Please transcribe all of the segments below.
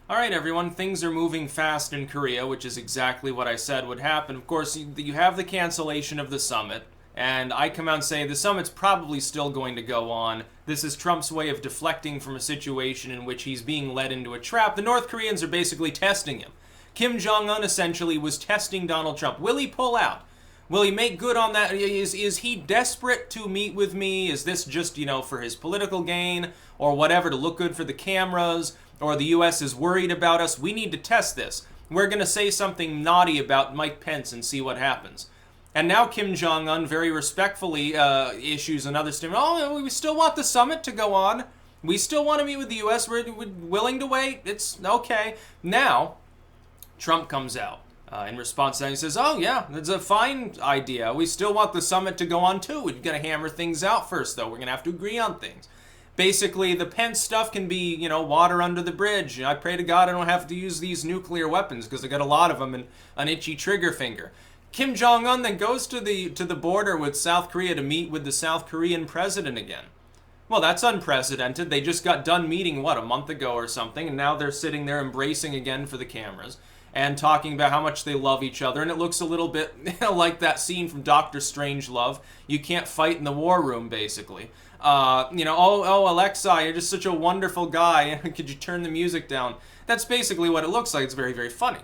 All right, everyone, things are moving fast in Korea, which is exactly what I said would happen. Of course, you have the cancellation of the summit, and I come out and say the summit's probably still going to go on. This is Trump's way of deflecting from a situation in which he's being led into a trap. The North Koreans are basically testing him. Kim Jong-un essentially was testing Donald Trump. Will he pull out? Will he make good on that? Is he desperate to meet with me? Is this just, for his political gain or whatever, to look good for the cameras? Or the U.S. is worried about us? We need to test this. We're going to say something naughty about Mike Pence and see what happens. And now Kim Jong-un very respectfully issues another statement. Oh, we still want the summit to go on. We still want to meet with the U.S. We're willing to wait. It's okay. Now, Trump comes out. In response to that, he says, oh, yeah, that's a fine idea. We still want the summit to go on, too. We've got to hammer things out first, though. We're going to have to agree on things. Basically, the Pence stuff can be, water under the bridge. I pray to God I don't have to use these nuclear weapons because I got a lot of them and an itchy trigger finger. Kim Jong-un then goes to the border with South Korea to meet with the South Korean president again. Well, that's unprecedented. They just got done meeting, a month ago or something, and now they're sitting there embracing again for the cameras and talking about how much they love each other. And it looks a little bit like that scene from Doctor Strangelove. You can't fight in the war room, basically. Alexa, you're just such a wonderful guy. Could you turn the music down? That's basically what it looks like. It's very, very funny.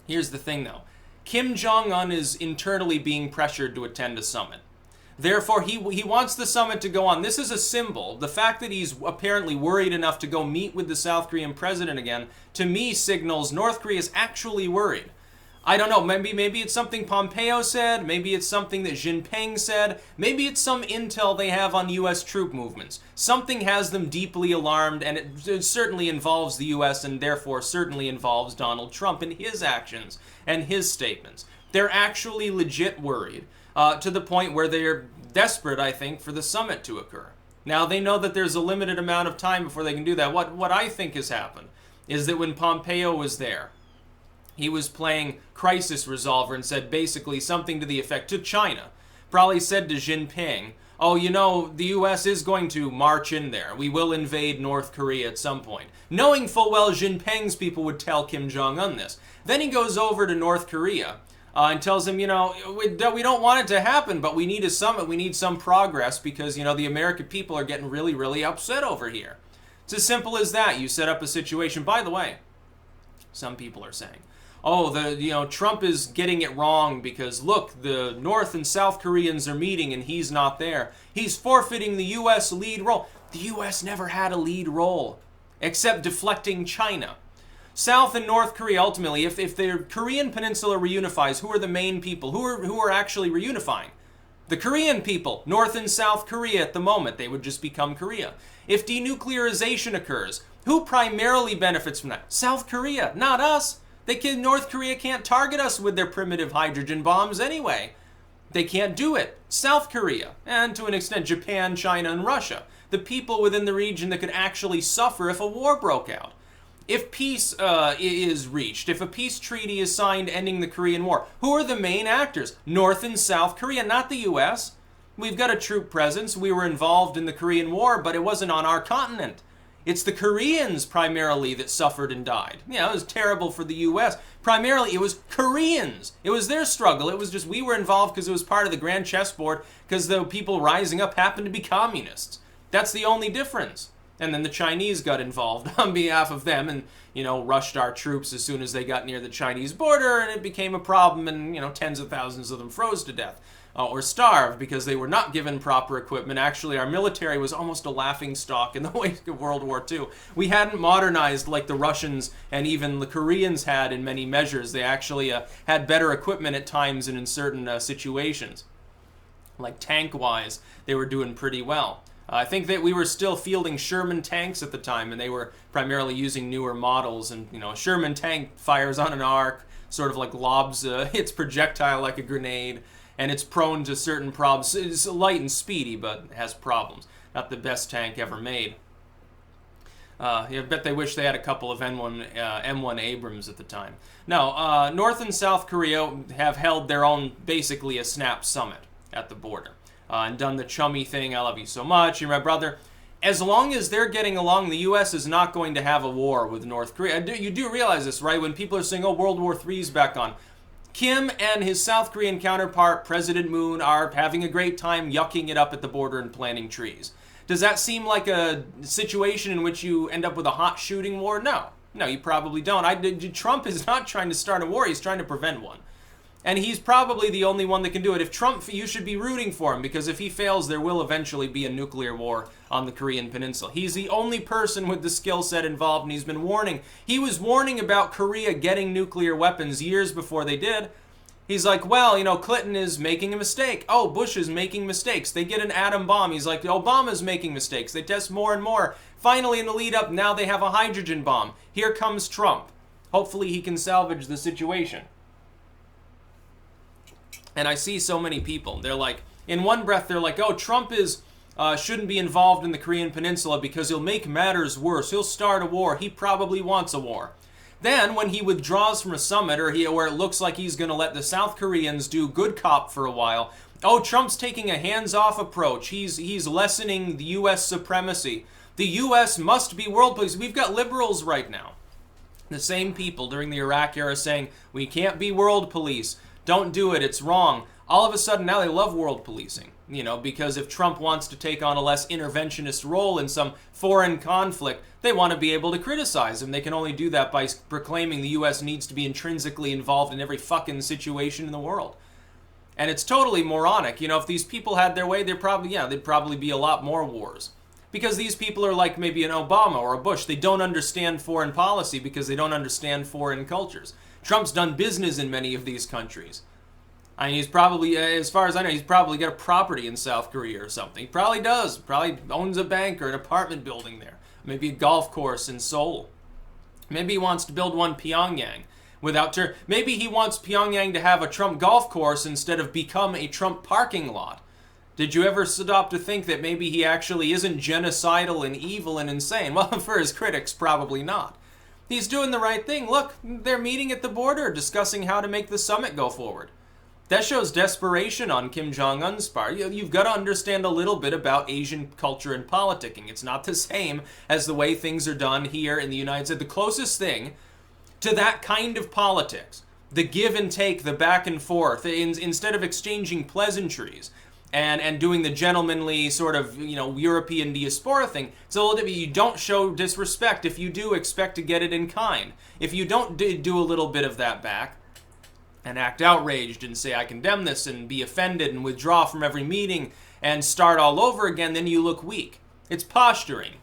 Here's the thing, though. Kim Jong-un is internally being pressured to attend a summit. Therefore, he wants the summit to go on. This is a symbol. The fact that he's apparently worried enough to go meet with the South Korean president again, to me, signals North Korea is actually worried. I don't know, maybe it's something Pompeo said, maybe it's something that Jinping said, maybe it's some intel they have on U.S. troop movements. Something has them deeply alarmed, and it certainly involves the U.S. and therefore certainly involves Donald Trump and his actions and his statements. They're actually legit worried, to the point where they're desperate, I think, for the summit to occur. Now, they know that there's a limited amount of time before they can do that. What I think has happened is that when Pompeo was there, he was playing crisis resolver and said basically something to the effect to China. Probably said to Jinping, the U.S. is going to march in there. We will invade North Korea at some point. Knowing full well Jinping's people would tell Kim Jong-un this. Then he goes over to North Korea and tells him, we don't want it to happen, but we need a summit. We need some progress because, the American people are getting really, really upset over here. It's as simple as that. You set up a situation. By the way, some people are saying, Trump is getting it wrong because, look, the North and South Koreans are meeting and he's not there. He's forfeiting the U.S. lead role. The U.S. never had a lead role, except deflecting China. South and North Korea, ultimately, if the Korean peninsula reunifies, who are the main people? Who are actually reunifying? The Korean people, North and South Korea at the moment. They would just become Korea. If denuclearization occurs, who primarily benefits from that? South Korea, not us. North Korea can't target us with their primitive hydrogen bombs anyway. They can't do it. South Korea, and to an extent Japan, China, and Russia. The people within the region that could actually suffer if a war broke out. If peace is reached, if a peace treaty is signed ending the Korean War, who are the main actors? North and South Korea, not the U.S. We've got a troop presence. We were involved in the Korean War, but it wasn't on our continent. It's the Koreans primarily that suffered and died. It was terrible for the U.S. Primarily, it was Koreans. It was their struggle. It was just we were involved because it was part of the grand chessboard because the people rising up happened to be communists. That's the only difference. And then the Chinese got involved on behalf of them and, rushed our troops as soon as they got near the Chinese border, and it became a problem, and, tens of thousands of them froze to death. Or starved because they were not given proper equipment. Actually, our military was almost a laughingstock in the wake of World War II. We hadn't modernized like the Russians and even the Koreans had in many measures. They actually had better equipment at times and in certain situations. Like tank-wise, they were doing pretty well. I think that we were still fielding Sherman tanks at the time, and they were primarily using newer models. And, a Sherman tank fires on an arc, sort of like lobs its projectile like a grenade. And it's prone to certain problems. It's light and speedy, but has problems. Not the best tank ever made. I bet they wish they had a couple of M1 Abrams at the time. No, North and South Korea have held their own, basically a snap summit at the border. And done the chummy thing, I love you so much, you're my brother. as long as they're getting along, the U.S. is not going to have a war with North Korea. You do realize this, right? When people are saying, oh, World War III is back on. Kim and his South Korean counterpart, President Moon, are having a great time yucking it up at the border and planting trees. Does that seem like a situation in which you end up with a hot shooting war? No. No, you probably don't. Trump is not trying to start a war. He's trying to prevent one. And he's probably the only one that can do it. If Trump, you should be rooting for him, because if he fails, there will eventually be a nuclear war on the Korean Peninsula. He's the only person with the skill set involved, and he's been warning. He was warning about Korea getting nuclear weapons years before they did. He's like, well, you know, Clinton is making a mistake. Oh, Bush is making mistakes. They get an atom bomb. He's like, Obama's making mistakes. They test more and more. Finally, in the lead up, now they have a hydrogen bomb. Here comes Trump. Hopefully he can salvage the situation. And I see so many people, they're like, in one breath, they're like, oh, Trump shouldn't be involved in the Korean Peninsula because he'll make matters worse. He'll start a war. He probably wants a war. Then, when he withdraws from a summit, or where it looks like he's going to let the South Koreans do good cop for a while, oh, Trump's taking a hands-off approach. He's lessening the U.S. supremacy. The U.S. must be world police. We've got liberals right now. The same people during the Iraq era saying, we can't be world police. Don't do it, it's wrong. All of a sudden now they love world policing, you know, because if Trump wants to take on a less interventionist role in some foreign conflict, they want to be able to criticize him. They can only do that by proclaiming the U.S. needs to be intrinsically involved in every fucking situation in the world. And it's totally moronic. You know, if these people had their way, there'd probably be a lot more wars. Because these people are like maybe an Obama or a Bush. They don't understand foreign policy because they don't understand foreign cultures. Trump's done business in many of these countries. I mean, he's probably, as far as I know, he's probably got a property in South Korea or something. He probably does. Probably owns a bank or an apartment building there. Maybe a golf course in Seoul. Maybe he wants to build one Pyongyang without maybe he wants Pyongyang to have a Trump golf course instead of become a Trump parking lot. Did you ever stop to think that maybe he actually isn't genocidal and evil and insane? Well, for his critics, probably not. He's doing the right thing. Look, they're meeting at the border, discussing how to make the summit go forward. That shows desperation on Kim Jong-un's part. You've got to understand a little bit about Asian culture and politicking. It's not the same as the way things are done here in the United States. The closest thing to that kind of politics, the give and take, the back and forth, instead of exchanging pleasantries and doing the gentlemanly sort of, you know, European diaspora thing, it's a little different. You don't show disrespect. If you do, expect to get it in kind. If you don't do a little bit of that back and act outraged and say, I condemn this, and be offended and withdraw from every meeting and start all over again, then you look weak. It's posturing.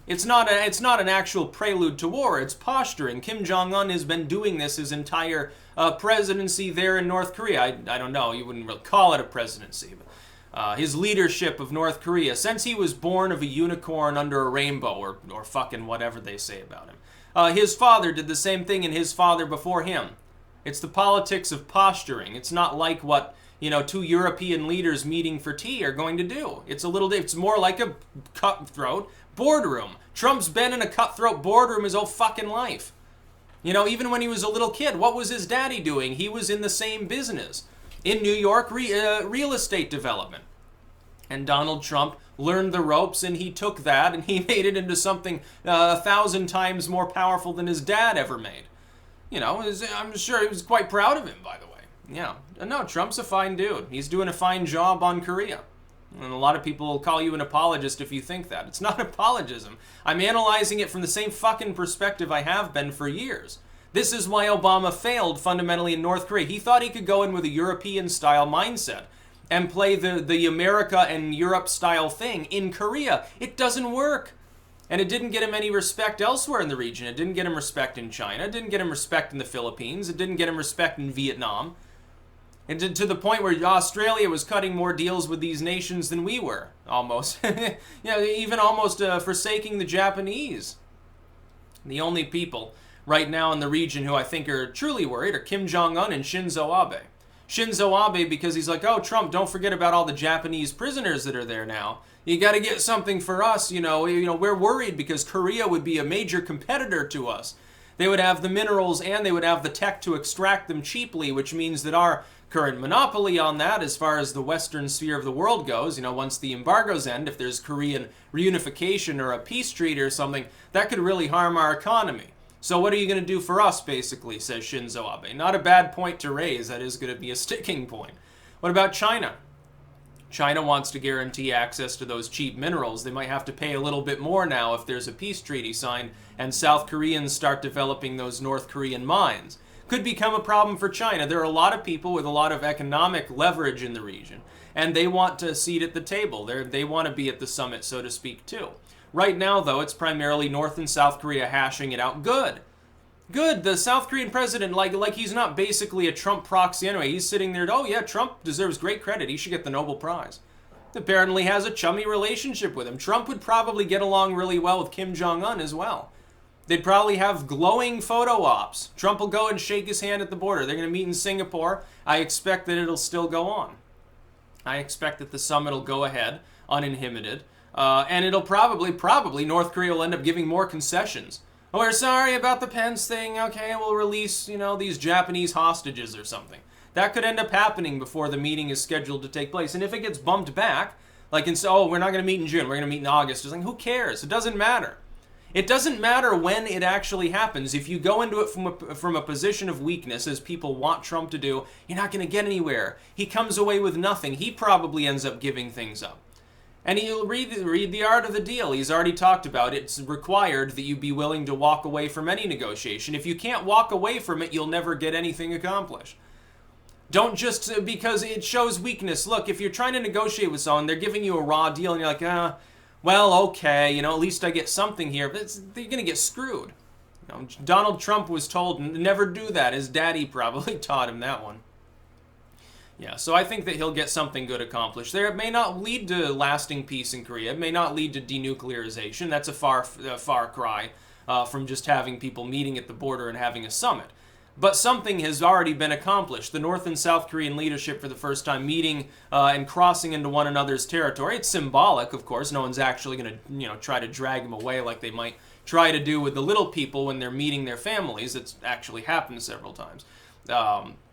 It's not an actual prelude to war. It's posturing. Kim Jong-un has been doing this his entire presidency there in North Korea. I don't know. You wouldn't really call it a presidency, but his leadership of North Korea, since he was born of a unicorn under a rainbow, or fucking whatever they say about him. His father did the same thing, and his father before him. It's the politics of posturing. It's not like what, you know, two European leaders meeting for tea are going to do. It's more like a cutthroat boardroom. Trump's been in a cutthroat boardroom his whole fucking life. You know, even when he was a little kid, what was his daddy doing? He was in the same business. In New York, real estate development. And Donald Trump learned the ropes, and he took that and he made it into something 1,000 times more powerful than his dad ever made. You know, I'm sure he was quite proud of him, by the way. Yeah. No, Trump's a fine dude. He's doing a fine job on Korea. And a lot of people will call you an apologist if you think that. It's not apologism. I'm analyzing it from the same fucking perspective I have been for years. This is why Obama failed fundamentally in North Korea. He thought he could go in with a European-style mindset and play the America and Europe-style thing in Korea. It doesn't work. And it didn't get him any respect elsewhere in the region. It didn't get him respect in China. It didn't get him respect in the Philippines. It didn't get him respect in Vietnam. And to the point where Australia was cutting more deals with these nations than we were, almost. Even almost forsaking the Japanese. The only people right now in the region who I think are truly worried are Kim Jong-un and Shinzo Abe. Shinzo Abe, because he's like, oh, Trump, don't forget about all the Japanese prisoners that are there now. You got to get something for us, you know, we're worried because Korea would be a major competitor to us. They would have the minerals and they would have the tech to extract them cheaply, which means that our current monopoly on that, as far as the western sphere of the world goes, once the embargoes end, if there's Korean reunification or a peace treaty or something, that could really harm our economy. So what are you going to do for us, basically, says Shinzo Abe. Not a bad point to raise. That is going to be a sticking point. What about China? China wants to guarantee access to those cheap minerals. They might have to pay a little bit more now if there's a peace treaty signed and South Koreans start developing those North Korean mines. Could become a problem for China. There are a lot of people with a lot of economic leverage in the region, and they want a seat at the table. They want to be at the summit, so to speak, too. Right now, though, it's primarily North and South Korea hashing it out. Good. The South Korean president, like he's not basically a Trump proxy anyway. He's sitting there, oh yeah, Trump deserves great credit. He should get the Nobel Prize. Apparently has a chummy relationship with him. Trump would probably get along really well with Kim Jong-un as well. They'd probably have glowing photo ops. Trump will go and shake his hand at the border. They're going to meet in Singapore. I expect that it'll still go on. I expect that the summit will go ahead, uninhibited. And it'll probably, North Korea will end up giving more concessions. Oh, we're sorry about the Pence thing. Okay, we'll release, these Japanese hostages or something. That could end up happening before the meeting is scheduled to take place. And if it gets bumped back, we're not going to meet in June, we're going to meet in August. It's like, who cares? It doesn't matter. It doesn't matter when it actually happens. If you go into it from a position of weakness, as people want Trump to do, you're not going to get anywhere. He comes away with nothing. He probably ends up giving things up. And he'll read the art of the deal. He's already talked about it. It's required that you be willing to walk away from any negotiation. If you can't walk away from it, you'll never get anything accomplished. Don't just, because it shows weakness. Look, if you're trying to negotiate with someone, they're giving you a raw deal, and you're like, well, okay, at least I get something here. But you're going to get screwed. Donald Trump was told, never do that. His daddy probably taught him that one. Yeah, so I think that he'll get something good accomplished there. It may not lead to lasting peace in Korea. It may not lead to denuclearization. That's a far cry from just having people meeting at the border and having a summit. But something has already been accomplished. The North and South Korean leadership for the first time meeting and crossing into one another's territory. It's symbolic, of course. No one's actually going to, try to drag them away like they might try to do with the little people when they're meeting their families. It's actually happened several times.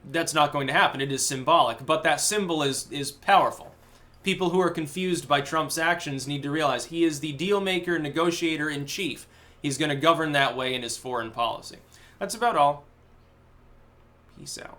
That's not going to happen. It is symbolic, but that symbol is powerful. People who are confused by Trump's actions need to realize he is the deal maker, negotiator in chief. He's going to govern that way in his foreign policy. That's about all. Peace out.